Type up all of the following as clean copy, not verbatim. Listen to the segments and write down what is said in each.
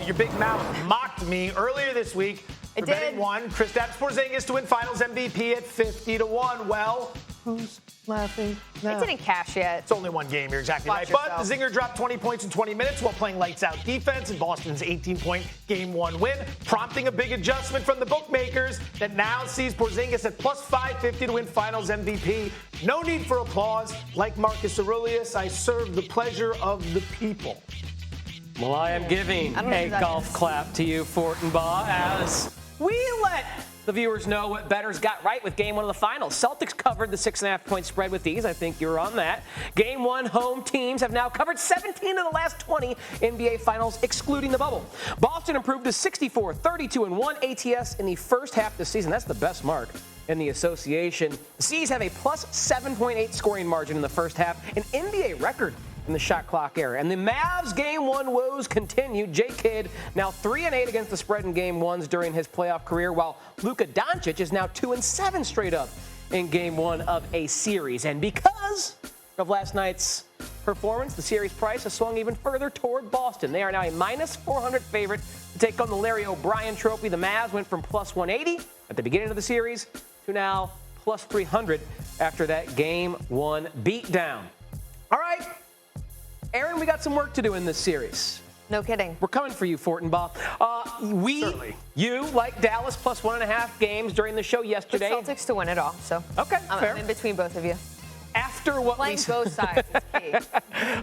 your big mouth mocked me earlier this week. It betting did. one, Kristaps Porzingis to win Finals MVP at 50-1. Well, who's laughing now? It didn't cash yet. It's only one game. You're exactly Watch right. But yourself. the Zinger dropped 20 points in 20 minutes while playing lights-out defense in Boston's 18-point Game 1 win, prompting a big adjustment from the bookmakers that now sees Porzingis at plus 550 to win Finals MVP. No need for applause. Like Marcus Aurelius, I serve the pleasure of the people. Well, I am giving a golf clap to you, Fortenbaugh, as we let the viewers know what bettors got right with Game 1 of the Finals. Celtics covered the 6.5-point spread with ease. I think you're on that. Game 1 home teams have now covered 17 of the last 20 NBA Finals, excluding the bubble. Boston improved to 64, 32-1 ATS in the first half of the season. That's the best mark in the association. The C's have a plus 7.8 scoring margin in the first half, an NBA record in the shot clock era. And the Mavs Game 1 woes continue. J. Kidd now 3-8 against the spread in Game 1s during his playoff career, while Luka Doncic is now 2-7 straight up in Game 1 of a series. And because of last night's performance, the series price has swung even further toward Boston. They are now a minus 400 favorite to take on the Larry O'Brien Trophy. The Mavs went from plus 180 at the beginning of the series to now plus 300 after that Game 1 beatdown. All right. Erin, we got some work to do in this series. No kidding. We're coming for you, Fortenbaugh. You like Dallas plus 1.5 games during the show yesterday. The Celtics to win it all. So okay, fair. I'm in between both of you. After what Playing both sides is key.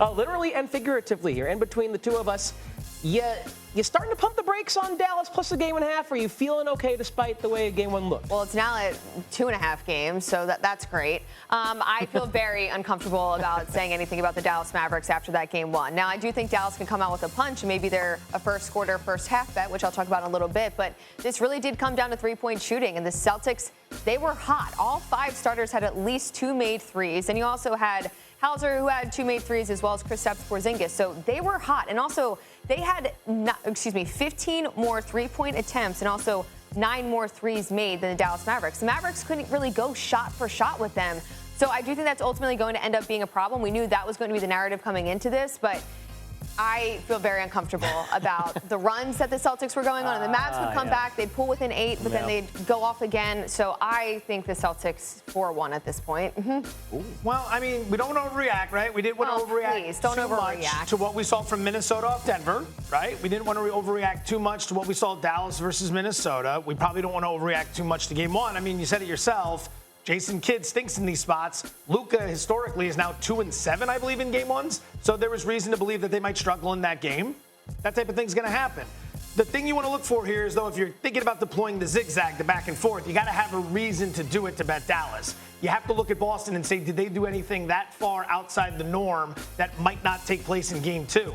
Literally and figuratively here, in between the two of us, you starting to pump the brakes on Dallas plus a game and a half? Or are you feeling okay despite the way Game 1 looked? Well, it's now at 2.5 games, so that's great. I feel very uncomfortable about saying anything about the Dallas Mavericks after that Game 1. Now, I do think Dallas can come out with a punch, and maybe they're a first quarter, first half bet, which I'll talk about in a little bit. But this really did come down to three-point shooting, and the Celtics, they were hot. All 5 starters had at least 2 made threes, and you also had Hauser, who had 2 made threes, as well as Kristaps Porzingis. So they were hot. And also, they had, 15 more three-point attempts and also 9 more threes made than the Dallas Mavericks. The Mavericks couldn't really go shot for shot with them. So I do think that's ultimately going to end up being a problem. We knew that was going to be the narrative coming into this, but I feel very uncomfortable about the runs that the Celtics were going on. And the Mavs would come back, they'd pull within 8, but then they'd go off again. So I think the Celtics 4-1 at this point. Well, I mean, we don't want to overreact, right? We didn't want to overreact too much to what we saw from Minnesota off Denver, right? We didn't want to overreact too much to what we saw Dallas versus Minnesota. We probably don't want to overreact too much to Game 1. I mean, you said it yourself. Jason Kidd stinks in these spots. Luka historically is now 2-7, I believe, in Game 1s. So there was reason to believe that they might struggle in that game. That type of thing's going to happen. The thing you want to look for here is, though, if you're thinking about deploying the zigzag, the back and forth, you got to have a reason to do it to bet Dallas. You have to look at Boston and say, did they do anything that far outside the norm that might not take place in Game 2?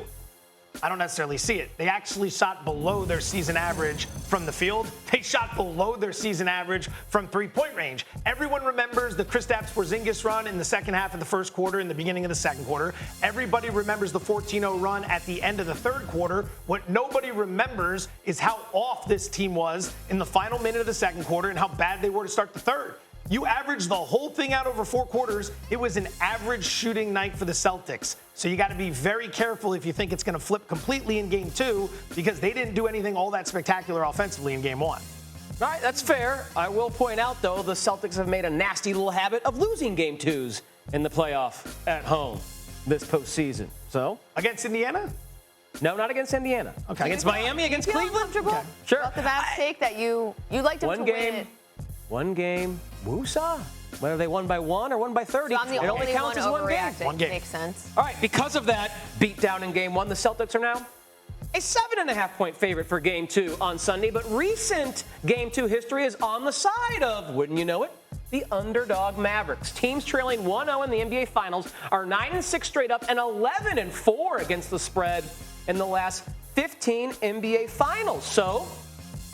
I don't necessarily see it. They actually shot below their season average from the field. They shot below their season average from three-point range. Everyone remembers the Kristaps Porzingis run in the second half of the first quarter and the beginning of the second quarter. Everybody remembers the 14-0 run at the end of the third quarter. What nobody remembers is how off this team was in the final minute of the second quarter and how bad they were to start the third. You average the whole thing out over 4 quarters. It was an average shooting night for the Celtics. So you got to be very careful if you think it's going to flip completely in Game 2 because they didn't do anything all that spectacular offensively in Game 1. All right, that's fair. I will point out, though, the Celtics have made a nasty little habit of losing Game 2s in the playoff at home this postseason. So? Against Indiana? No, not against Indiana. Okay. Against Miami, against Cleveland? Okay. Sure. About the Mavs take that you like them to win it. One game, woosah. Whether they won by 1 or won by 30, So I'm the it only only counts one as one game. Makes sense. All right, because of that beatdown in Game 1, the Celtics are now a 7.5-point favorite for Game 2 on Sunday. But recent Game 2 history is on the side of, wouldn't you know it, the underdog Mavericks. Teams trailing 1-0 in the NBA Finals are 9-6 straight up and 11-4 against the spread in the last 15 NBA Finals. So,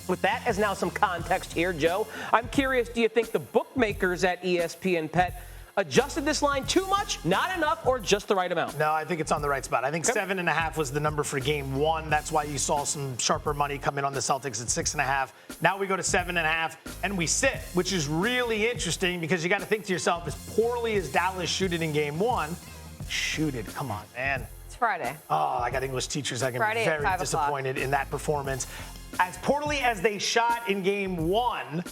with that as now some context here, Joe, I'm curious, do you think the bookmakers at ESPN BET adjusted this line too much, not enough, or just the right amount? No, I think it's on the right spot. I think 7.5 was the number for Game 1. That's why you saw some sharper money come in on the Celtics at 6.5. Now we go to 7.5, and we sit, which is really interesting because you got to think to yourself, as poorly as Dallas shooted in Game 1, come on, man. It's Friday. Oh, I got English teachers. I can be Friday at very 5 disappointed in that performance. As poorly as they shot in game 1,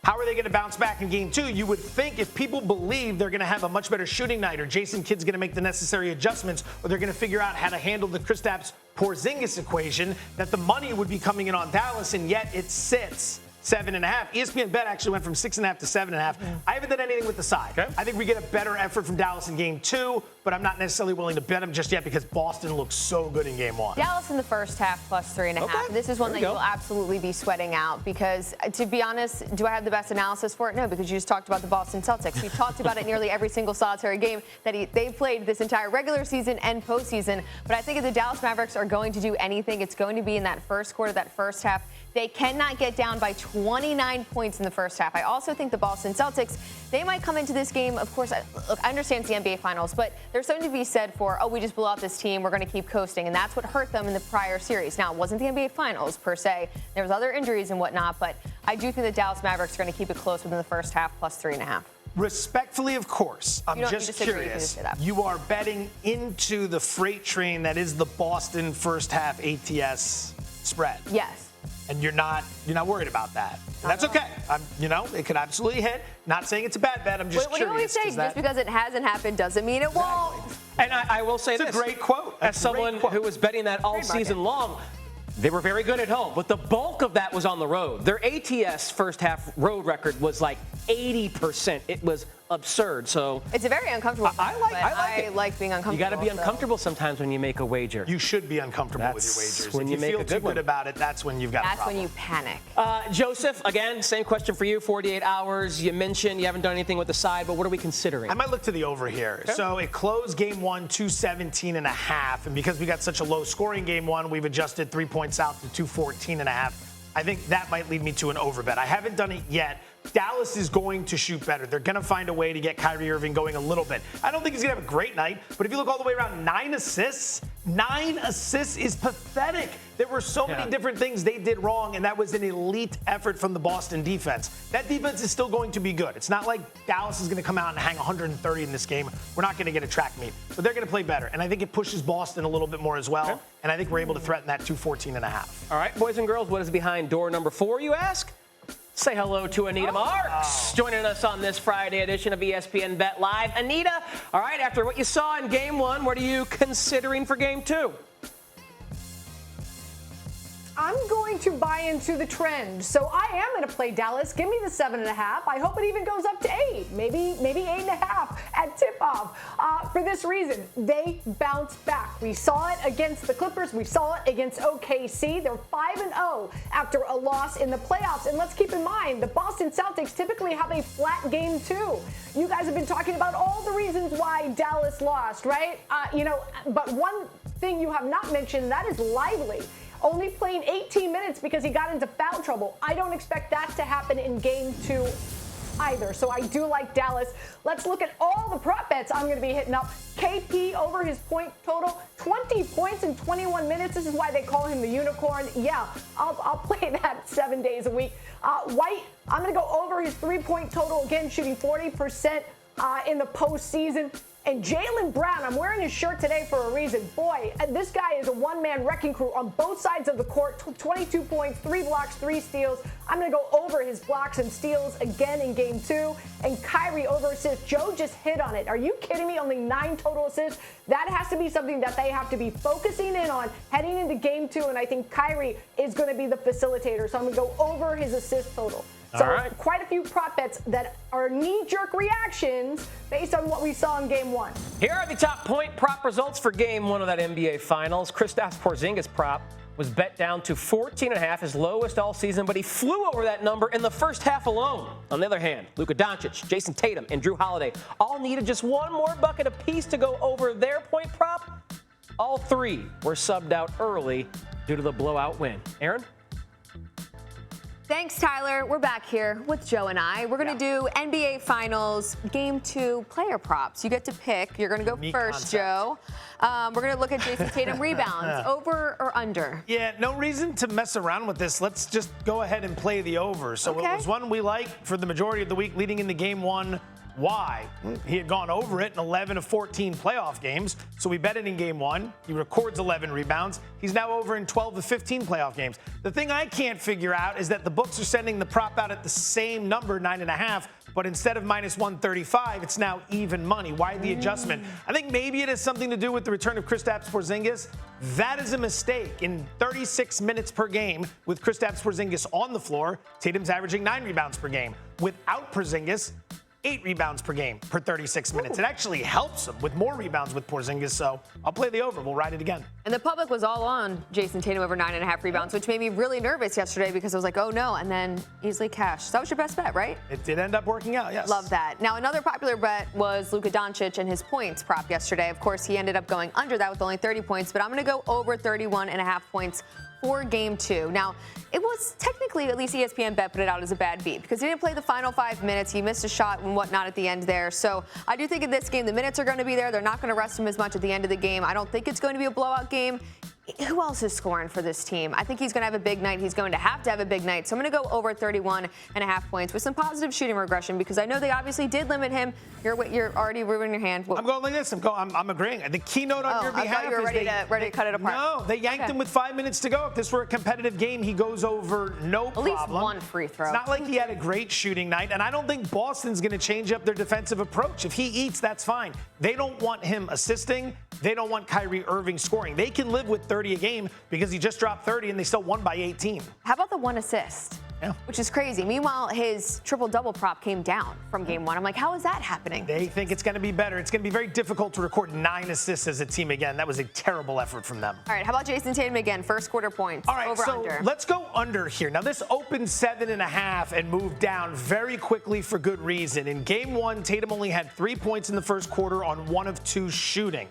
how are they going to bounce back in game 2? You would think if people believe they're going to have a much better shooting night, or Jason Kidd's going to make the necessary adjustments, or they're going to figure out how to handle the Kristaps Porzingis equation, that the money would be coming in on Dallas, and yet it sits 7.5. ESPN Bet actually went from 6.5 to 7.5. I haven't done anything with the side. Okay. I think we get a better effort from Dallas in game 2, but I'm not necessarily willing to bet them just yet because Boston looks so good in game 1. Dallas in the first half plus 3.5. Okay. This is one that you'll absolutely be sweating out because, to be honest, do I have the best analysis for it? No, because you just talked about the Boston Celtics. We've talked about it nearly every single solitary game that they've played this entire regular season and postseason. But I think if the Dallas Mavericks are going to do anything, it's going to be in that first quarter, that first half. They cannot get down by 29 points in the first half. I also think the Boston Celtics, they might come into this game. Of course, look, I understand it's the NBA Finals, but there's something to be said for, we just blew out this team. We're going to keep coasting. And that's what hurt them in the prior series. Now, it wasn't the NBA Finals, per se. There was other injuries and whatnot, but I do think the Dallas Mavericks are going to keep it close within the first half plus 3.5. Respectfully, of course. I'm just curious. You are betting into the freight train that is the Boston first half ATS spread. Yes. And you're not worried about that. And that's okay. It could absolutely hit. Not saying it's a bad bet. I'm just curious. What do you always say? Just because it hasn't happened doesn't mean it won't. And I will say this. It's a great quote. As someone who was betting that all season long, they were very good at home, but the bulk of that was on the road. Their ATS first half road record was like 80%. It was absurd. So it's a very uncomfortable. I like being uncomfortable. You got to be uncomfortable sometimes when you make a wager. You should be uncomfortable with your wagers. When you feel too good about it, that's when you've got a problem. That's when you panic. Joseph, again, same question for you. 48 hours. You mentioned you haven't done anything with the side, but what are we considering? I might look to the over here. Okay. So it closed game 1 217.5, and because we got such a low scoring game 1, we've adjusted 3 points out to 214.5. I think that might lead me to an over bet. I haven't done it yet. Dallas is going to shoot better. They're going to find a way to get Kyrie Irving going a little bit. I don't think he's going to have a great night, but if you look all the way around, 9 assists is pathetic. There were so many different things they did wrong, and that was an elite effort from the Boston defense. That defense is still going to be good. It's not like Dallas is going to come out and hang 130 in this game. We're not going to get a track meet, but they're going to play better, and I think it pushes Boston a little bit more as well, and I think we're able to threaten that 214.5. All right, boys and girls, what is behind door number 4, you ask? Say hello to Anita Marks, joining us on this Friday edition of ESPN Bet Live. Anita, all right, after what you saw in Game 1, what are you considering for Game 2? I'm going to buy into the trend. So I am going to play Dallas. Give me the 7.5. I hope it even goes up to 8, maybe 8.5 at tip-off. For this reason, they bounce back. We saw it against the Clippers. We saw it against OKC. They're 5-0 after a loss in the playoffs. And let's keep in mind, the Boston Celtics typically have a flat game too. You guys have been talking about all the reasons why Dallas lost, right? But one thing you have not mentioned, that is Lively. Only playing 18 minutes because he got into foul trouble. I don't expect that to happen in Game 2 either. So I do like Dallas. Let's look at all the prop bets I'm going to be hitting up. KP over his point total, 20 points in 21 minutes. This is why they call him the unicorn. Yeah, I'll play that 7 days a week. White, I'm going to go over his 3-point total again, shooting 40% in the postseason. And Jaylen Brown, I'm wearing his shirt today for a reason. Boy, this guy is a one-man wrecking crew on both sides of the court. 22 points, 3 blocks, 3 steals. I'm going to go over his blocks and steals again in Game 2. And Kyrie over assists. Joe just hit on it. Are you kidding me? Only 9 total assists? That has to be something that they have to be focusing in on heading into Game 2. And I think Kyrie is going to be the facilitator. So I'm going to go over his assist total. So quite a few prop bets that are knee-jerk reactions based on what we saw in Game 1. Here are the top point prop results for Game 1 of that NBA Finals. Kristaps Porzingis prop was bet down to 14.5, his lowest all season, but he flew over that number in the first half alone. On the other hand, Luka Doncic, Jason Tatum, and Drew Holiday all needed just one more bucket apiece to go over their point prop. All 3 were subbed out early due to the blowout win. Erin? Thanks, Tyler. We're back here with Joe and I. We're going to do NBA Finals Game 2 player props. You get to pick. You're going to go first, Joe. We're going to look at Jason Tatum rebounds, over or under. Yeah, no reason to mess around with this. Let's just go ahead and play the over. So it was one we like for the majority of the week leading into Game 1. Why? He had gone over it in 11 of 14 playoff games, so we bet it in game 1. He records 11 rebounds. He's now over in 12 of 15 playoff games. The thing I can't figure out is that the books are sending the prop out at the same number, 9.5, but instead of minus 135, it's now even money. Why the adjustment? I think maybe it has something to do with the return of Kristaps Porzingis. That is a mistake. In 36 minutes per game with Kristaps Porzingis on the floor, Tatum's averaging 9 rebounds per game. Without Porzingis, 8 rebounds per game per 36 minutes. It actually helps him with more rebounds with Porzingis, so I'll play the over. We'll ride it again. And the public was all on Jason Tatum over 9.5 rebounds, which made me really nervous yesterday because I was like, oh no, and then easily cashed. So that was your best bet, right? It did end up working out, yes. Love that. Now, another popular bet was Luka Doncic and his points prop yesterday. Of course, he ended up going under that with only 30 points, but I'm going to go over 31.5 points for game 2. Now, it was technically, at least ESPN Bet put it out as a bad beat because he didn't play the final 5 minutes. He missed a shot and whatnot at the end there. So I do think in this game, the minutes are going to be there. They're not going to rest him as much at the end of the game. I don't think it's going to be a blowout game. Who else is scoring for this team? I think he's going to have a big night. He's going to have a big night. So I'm going to go over 31.5 points with some positive shooting regression because I know they obviously did limit him. You're already ruining your hand. I'm going like this. I'm agreeing. The keynote on your behalf I thought you were ready to cut it apart. No, they yanked him with 5 minutes to go. If this were a competitive game, he goes over no problem. At least one free throw. It's not like he had a great shooting night, and I don't think Boston's going to change up their defensive approach. If he eats, that's fine. They don't want him assisting. They don't want Kyrie Irving scoring. They can live with 30 a game because he just dropped 30 and they still won by 18. How about the 1 assist? Yeah. Which is crazy. Meanwhile, his triple-double prop came down from game 1. I'm like, how is that happening? They think it's going to be better. It's going to be very difficult to record 9 assists as a team again. That was a terrible effort from them. All right, how about Jason Tatum again? First quarter points. All right, over, so under. let's go under here. Now, this opened 7.5 and moved down very quickly for good reason. In game 1, Tatum only had 3 points in the first quarter on 1 of 2 shooting.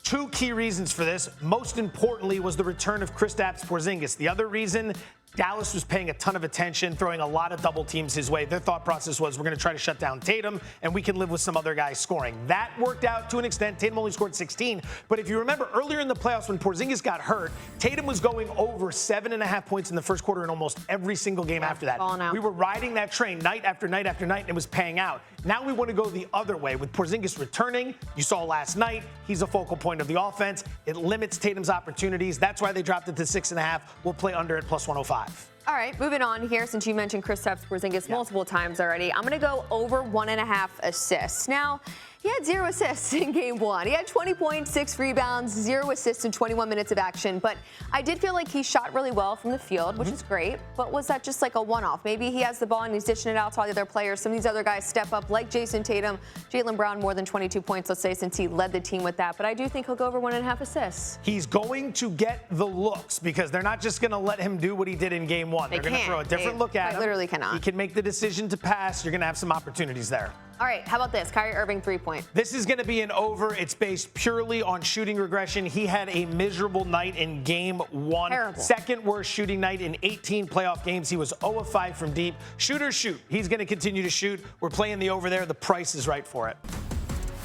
2 key reasons for this. Most importantly was the return of Kristaps Porzingis. The other reason, Dallas was paying a ton of attention, throwing a lot of double teams his way. Their thought process was, we're going to try to shut down Tatum, and we can live with some other guys scoring. That worked out to an extent. Tatum only scored 16. But if you remember earlier in the playoffs when Porzingis got hurt, Tatum was going over 7.5 points in the first quarter in almost every single game after that. We were riding that train night after night after night, and it was paying out. Now we want to go the other way. With Porzingis returning, you saw last night, he's a focal point of the offense. It limits Tatum's opportunities. That's why they dropped it to 6.5. We'll play under at plus 105. All right, moving on here, since you mentioned Kristaps Porzingis multiple times already, I'm going to go over 1.5 assists. Now, he had 0 assists in game 1. He had 20 points, 6 rebounds, 0 assists in 21 minutes of action. But I did feel like he shot really well from the field, which is great. But was that just like a one-off? Maybe he has the ball and he's dishing it out to all the other players. Some of these other guys step up, like Jason Tatum, Jaylen Brown, more than 22 points, let's say, since he led the team with that. But I do think he'll go over 1.5 assists. He's going to get the looks because they're not just going to let him do what he did in game 1. They're going to throw a different look at him. Literally cannot. He can make the decision to pass. You're going to have some opportunities there. All right, how about this? Kyrie Irving 3-point. This is going to be an over. It's based purely on shooting regression. He had a miserable night in game 1. Terrible. Second worst shooting night in 18 playoff games. He was 0 of 5 from deep. Shoot or shoot. He's going to continue to shoot. We're playing the over there. The price is right for it.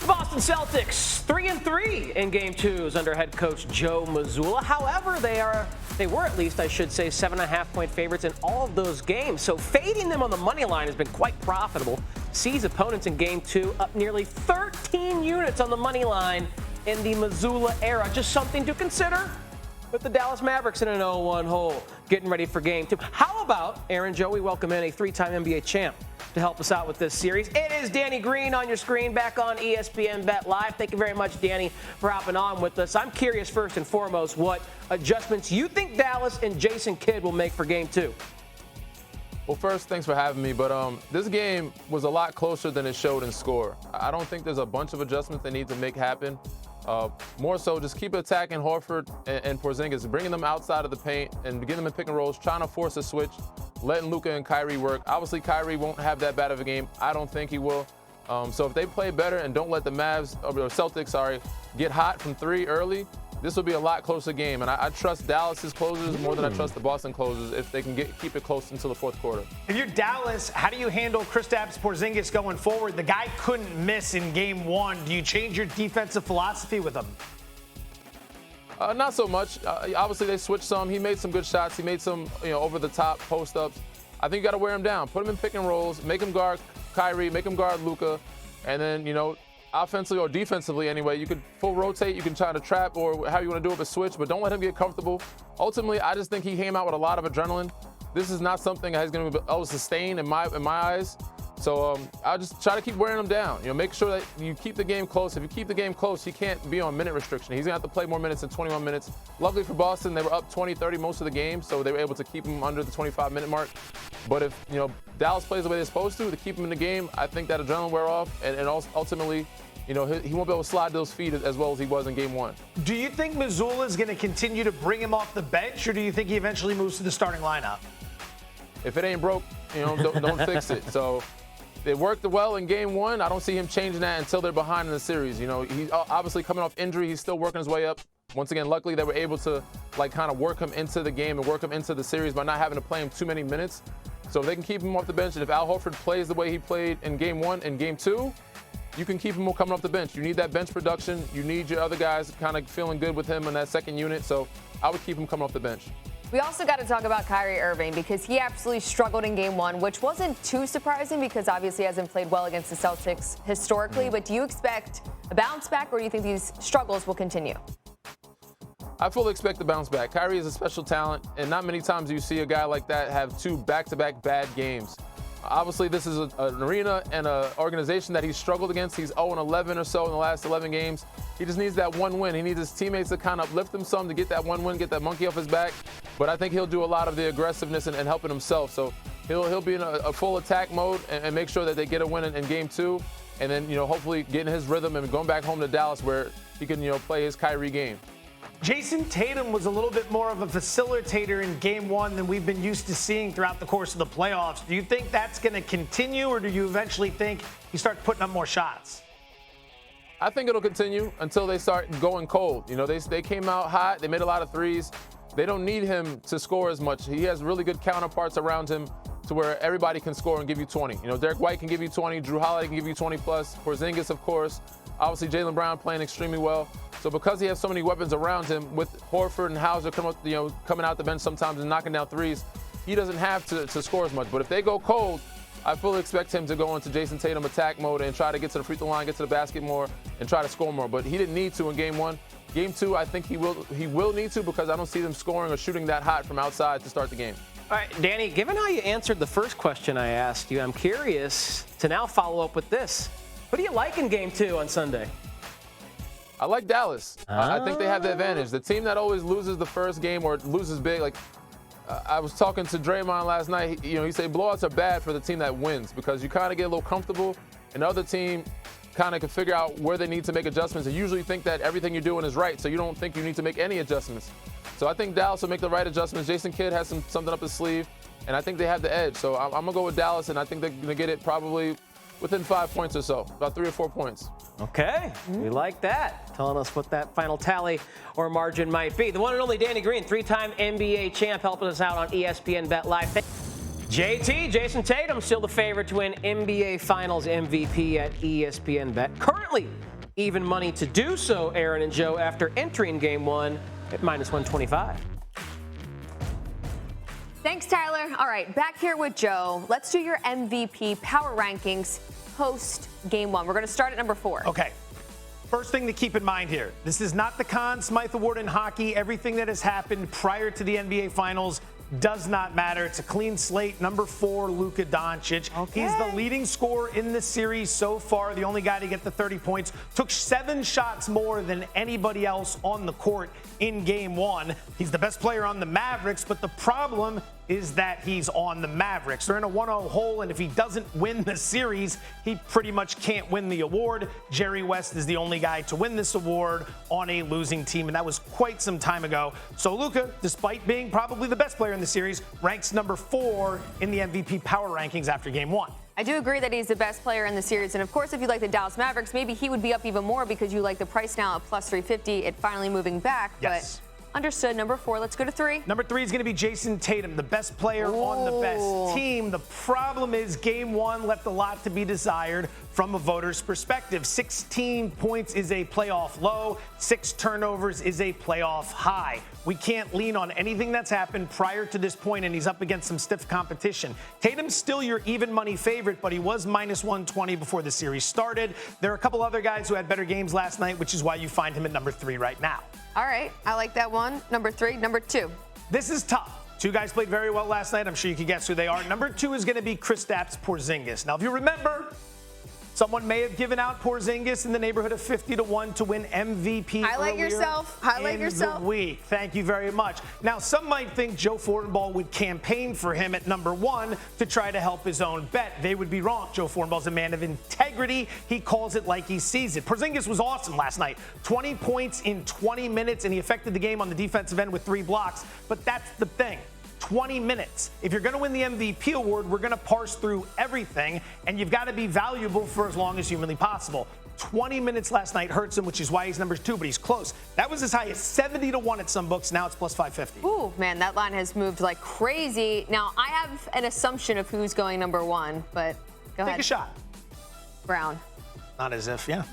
The Boston Celtics 3-3 in Game 2s under head coach Joe Mazzulla. However, they were at least, I should say, 7.5-point favorites in all of those games. So fading them on the money line has been quite profitable. Sees opponents in Game 2 up nearly 13 units on the money line in the Mazzulla era. Just something to consider with the Dallas Mavericks in an 0-1 hole, getting ready for Game 2. How about, Aaron, Joe, we welcome in a 3-time NBA champ to help us out with this series. It is Danny Green on your screen, back on ESPN Bet Live. Thank you very much, Danny, for hopping on with us. I'm curious, first and foremost, what adjustments you think Dallas and Jason Kidd will make for Game 2. Well, first, thanks for having me, but this game was a lot closer than it showed in score. I don't think there's a bunch of adjustments they need to make happen. More so, just keep attacking Horford and Porzingis, bringing them outside of the paint and getting them in pick and rolls, trying to force a switch, letting Luka and Kyrie work. Obviously, Kyrie won't have that bad of a game. I don't think he will. So if they play better and don't let the Celtics, get hot from 3 early, this will be a lot closer game. And I trust Dallas's closers more than I trust the Boston closers if they can keep it close until the fourth quarter. If you're Dallas, how do you handle Kristaps Porzingis going forward? The guy couldn't miss in game 1. Do you change your defensive philosophy with him? Not so much. Obviously, they switched some. He made some good shots. He made some over-the-top post-ups. I think you got to wear him down. Put him in pick and rolls. Make him guard Kyrie, make him guard Luka, and then, you know, offensively or defensively anyway, you could full rotate, you can try to trap or how you want to do it with a switch, but don't let him get comfortable. Ultimately, I just think he came out with a lot of adrenaline. This is not something that he's going to be able to sustain in my eyes. So I'll just try to keep wearing him down. You know, make sure that you keep the game close. If you keep the game close, he can't be on minute restriction. He's going to have to play more minutes than 21 minutes. Luckily for Boston, they were up 20-30 most of the game, so they were able to keep him under the 25-minute mark. But if, you know, Dallas plays the way they're supposed to keep him in the game, I think that adrenaline wear off, and ultimately, you know, he won't be able to slide those feet as well as he was in Game 1. Do you think Mazzulla is going to continue to bring him off the bench, or do you think he eventually moves to the starting lineup? If it ain't broke, you know, don't fix it. So it worked well in Game 1. I don't see him changing that until they're behind in the series. You know, he's obviously coming off injury. He's still working his way up. Once again, luckily they were able to kind of work him into the game and work him into the series by not having to play him too many minutes. So if they can keep him off the bench, and if Al Horford plays the way he played in Game 1 and Game 2, you can keep him coming off the bench. You need that bench production. You need your other guys kind of feeling good with him in that second unit. So I would keep him coming off the bench. We also got to talk about Kyrie Irving because he absolutely struggled in Game 1, which wasn't too surprising because obviously he hasn't played well against the Celtics historically. But do you expect a bounce back, or do you think these struggles will continue? I fully expect the bounce back. Kyrie is a special talent, and not many times do you see a guy like that have 2 back-to-back bad games. Obviously, this is an arena and an organization that he's struggled against. He's 0-11 or so in the last 11 games. He just needs that one win. He needs his teammates to kind of lift him some to get that one win, get that monkey off his back. But I think he'll do a lot of the aggressiveness and helping himself. So he'll be in a full attack mode and make sure that they get a win in Game 2. And then, you know, hopefully getting his rhythm and going back home to Dallas where he can, you know, play his Kyrie game. Jason Tatum was a little bit more of a facilitator in Game 1 than we've been used to seeing throughout the course of the playoffs. Do you think that's going to continue, or do you eventually think he starts putting up more shots? I think it'll continue until they start going cold. You know, they came out hot. They made a lot of threes. They don't need him to score as much. He has really good counterparts around him to where everybody can score and give you 20. You know, Derek White can give you 20. Drew Holiday can give you 20+. Porzingis, of course. Obviously, Jaylen Brown playing extremely well. So because he has so many weapons around him, with Horford and Hauser coming out the bench sometimes and knocking down threes, he doesn't have to score as much. But if they go cold, I fully expect him to go into Jason Tatum attack mode and try to get to the free throw line, get to the basket more, and try to score more. But he didn't need to in Game 1. Game 2, I think he will need to, because I don't see them scoring or shooting that hot from outside to start the game. All right, Danny, given how you answered the first question I asked you, I'm curious to now follow up with this. Who do you like in Game 2 on Sunday? I like Dallas. I think they have the advantage. The team that always loses the first game or loses big, like I was talking to Draymond last night. He said blowouts are bad for the team that wins because you kind of get a little comfortable, and the other team kind of can figure out where they need to make adjustments and usually think that everything you're doing is right, so you don't think you need to make any adjustments. So I think Dallas will make the right adjustments. Jason Kidd has something up his sleeve, and I think they have the edge. So I'm going to go with Dallas, and I think they're going to get it probably within 5 points or so, about 3 or 4 points. Okay, we like that. Telling us what that final tally or margin might be. The one and only Danny Green, 3-time NBA champ, helping us out on ESPN Bet Live. JT, Jason Tatum, still the favorite to win NBA Finals MVP at ESPN Bet. Currently, even money to do so, Aaron and Joe, after entering Game 1 at -125. Thanks, Tyler. All right, back here with Joe. Let's do your MVP power rankings post Game 1. We're going to start at number 4. Okay. First thing to keep in mind here, this is not the Conn Smythe Award in hockey. Everything that has happened prior to the NBA Finals does not matter. It's a clean slate. Number 4, Luka Doncic. Okay. He's the leading scorer in the series so far, the only guy to get the 30 points. Took 7 shots more than anybody else on the court in Game 1. He's the best player on the Mavericks, but the problem is that he's on the Mavericks. They're in a 1-0 hole, and if he doesn't win the series, he pretty much can't win the award. Jerry West is the only guy to win this award on a losing team, and that was quite some time ago. So Luka, despite being probably the best player in the series, ranks number 4 in the MVP power rankings after Game 1. I do agree that he's the best player in the series. And, of course, if you like the Dallas Mavericks, maybe he would be up even more because you like the price now at plus 350, it finally moving back. Yes. But Understood. Number 4. Let's go to 3. Number 3 is going to be Jason Tatum, the best player on the best team. The problem is Game 1 left a lot to be desired from a voter's perspective. 16 points is a playoff low. 6 turnovers is a playoff high. We can't lean on anything that's happened prior to this point, and he's up against some stiff competition. Tatum's still your even money favorite, but he was minus 120 before the series started. There are a couple other guys who had better games last night, which is why you find him at number 3 right now. All right. I like that one. Number 3. Number 2. This is tough. 2 guys played very well last night. I'm sure you can guess who they are. Number 2 is going to be Kristaps Porzingis. Now, if you remember, someone may have given out Porzingis in the neighborhood of 50-1 to win MVP. Highlight yourself. Highlight yourself. The week. Thank you very much. Now, some might think Joe Fortenbaugh would campaign for him at number 1 to try to help his own bet. They would be wrong. Joe Fortenbaugh's a man of integrity. He calls it like he sees it. Porzingis was awesome last night. 20 points in 20 minutes, and he affected the game on the defensive end with 3 blocks. But that's the thing. 20 minutes. If you're going to win the MVP award, we're going to parse through everything, and you've got to be valuable for as long as humanly possible. 20 minutes last night hurts him, which is why he's number 2, but he's close. That was as high as 70-1 at some books. Now it's plus 550. Ooh, man, that line has moved like crazy. Now, I have an assumption of who's going number 1, but go ahead. Take a shot. Brown. Not as if, yeah.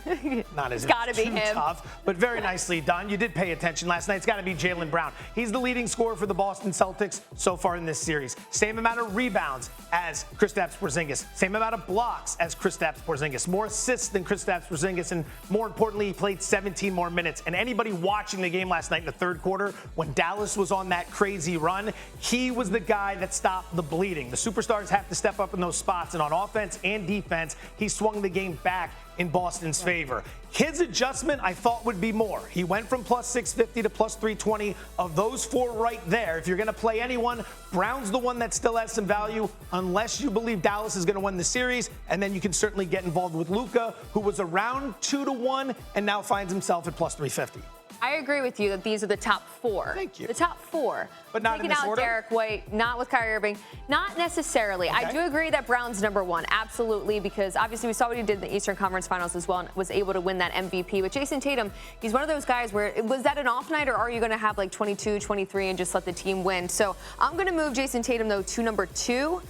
Not as if. It's got to be too him. Tough, but very nicely done. You did pay attention last night. It's got to be Jaylen Brown. He's the leading scorer for the Boston Celtics so far in this series. Same amount of rebounds as Kristaps Porzingis. Same amount of blocks as Kristaps Porzingis. More assists than Kristaps Porzingis, and more importantly, he played 17 more minutes. And anybody watching the game last night in the third quarter, when Dallas was on that crazy run, he was the guy that stopped the bleeding. The superstars have to step up in those spots, and on offense and defense, he swung the game back in Boston's favor. His adjustment, I thought, would be more. He went from plus 650 to plus 320. Of those 4 right there, if you're going to play anyone, Brown's the one that still has some value, unless you believe Dallas is going to win the series, and then you can certainly get involved with Luka, who was around 2-1 and now finds himself at plus 350. I agree with you that these are the top 4. Thank you. The top 4. But not in this order? Derek White, not with Kyrie Irving. Not necessarily. Okay. I do agree that Brown's number 1. Absolutely, because obviously we saw what he did in the Eastern Conference Finals as well and was able to win that MVP. But Jason Tatum, he's one of those guys where, was that an off night, or are you going to have like 22, 23 and just let the team win? So I'm going to move Jason Tatum, though, to number 2.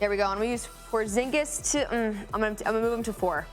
There we go. I'm going to use Porzingis to, I'm going to move him to 4.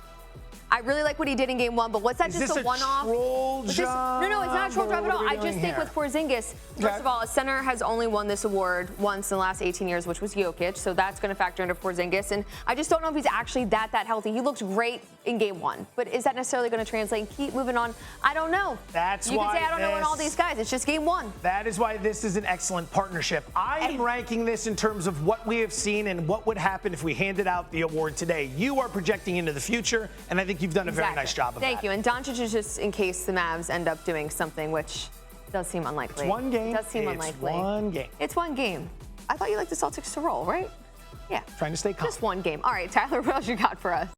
I really like what he did in Game 1, but what's that, just a one-off? No, it's not a troll job at all. I just think with Porzingis, first of all, a center has only won this award once in the last 18 years, which was Jokic, so that's going to factor into Porzingis. And I just don't know if he's actually that healthy. He looked great in Game 1, but is that necessarily going to translate and keep moving on? I don't know. You can say I don't know in all these guys. It's just Game 1. That is why this is an excellent partnership. I'm ranking this in terms of what we have seen and what would happen if we handed out the award today. You are projecting into the future, and I think you've done a very nice job of that. Thank you. And Doncic is just in case the Mavs end up doing something, which does seem unlikely. It's one game. It does seem unlikely. It's one game. It's one game. I thought you liked the Celtics to roll, right? Yeah. Trying to stay calm. Just one game. All right, Tyler, what else you got for us?